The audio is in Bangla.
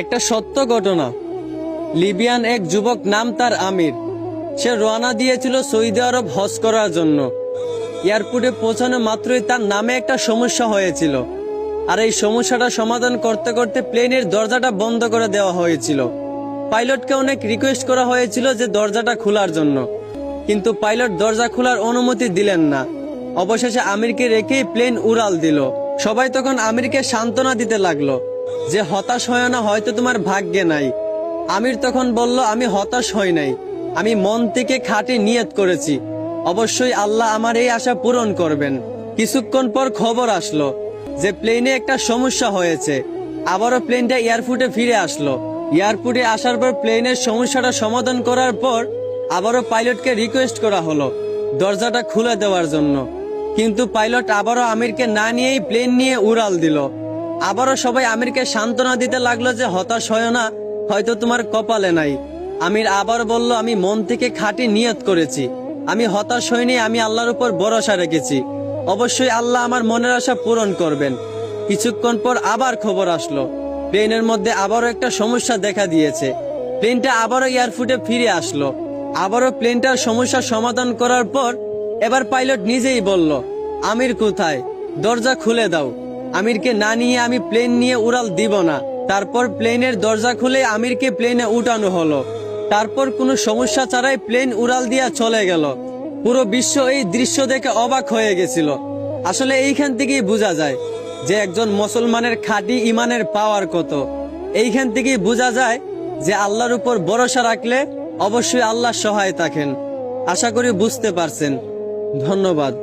একটা সত্য ঘটনা। লিবিয়ান এক যুবক, নাম তার আমির। সে রওনা দিয়েছিল সৌদি আরব হজ করার জন্য। এয়ারপোর্টে পৌঁছানো মাত্রই তার নামে একটা সমস্যা হয়েছিল, আর এই সমস্যাটা সমাধান করতে করতে প্লেনের দরজাটা বন্ধ করে দেওয়া হয়েছিল। পাইলটকে অনেক রিকোয়েস্ট করা হয়েছিল যে দরজাটা খোলার জন্য, কিন্তু পাইলট দরজা খোলার অনুমতি দিলেন না। অবশেষে আমিরকে রেখেই প্লেন উড়াল দিল। সবাই তখন আমিরকে সান্ত্বনা দিতে লাগলো যে হতাশ হয় না, হয়তো তোমার ভাগ্যে নাই। আমির তখন বলল, আমি হতাশ হই নাই, আমি মন থেকে খাঁটি নিয়ত করেছি, অবশ্যই আল্লাহ আমার এই আশা পূরণ করবেন। কিছুক্ষণ পর খবর আসলো যে প্লেনে একটা সমস্যা হয়েছে। আবারও প্লেনটা এয়ারপোর্টে ফিরে আসলো। এয়ারপোর্টে আসার পর প্লেনের সমস্যাটা সমাধান করার পর আবারও পাইলটকে রিকোয়েস্ট করা হলো দরজাটা খুলে দেওয়ার জন্য, কিন্তু পাইলট আবারও আমিরকে না নিয়েই প্লেন নিয়ে উড়াল দিল। আবারও সবাই আমিরকে সান্ত্বনা দিতে লাগলো যে হতাশ হয় না, হয়তো তোমার কপালে নাই। আমির আবার বলল, আমি মন থেকে খাঁটি নিয়ত করেছি, আমি হতাশ হইনি, আমি আল্লাহর উপর ভরসা রেখেছি, অবশ্যই আল্লাহ আমার মনের আশা পূরণ করবেন। কিছুক্ষণ পর আবার খবর আসলো প্লেনের মধ্যে আবারও একটা সমস্যা দেখা দিয়েছে। প্লেনটা আবারও এয়ারপোর্টে ফিরে আসলো। আবারও প্লেনটার সমস্যা সমাধান করার পর এবার পাইলট নিজেই বলল, আমির কোথায়, দরজা খুলে দাও। আমিরকে না নিয়ে আমি প্লেন নিয়ে উড়াল দিব না। তারপর প্লেনের দরজা খুলে আমিরকে প্লেনে উঠানো হলো। তারপর কোনো সমস্যা ছাড়াই প্লেন উড়াল দিয়া চলে গেল। পুরো বিশ্ব এই দৃশ্য দেখে অবাক হয়ে গেছিল। আসলে এইখান থেকেই বোঝা যায় যে একজন মুসলমানের খাঁটি ইমানের পাওয়ার কত। এইখান থেকেই বোঝা যায় যে আল্লাহর উপর ভরসা রাখলে অবশ্যই আল্লাহ সহায় থাকেন। আশা করি বুঝতে পারছেন। ধন্যবাদ।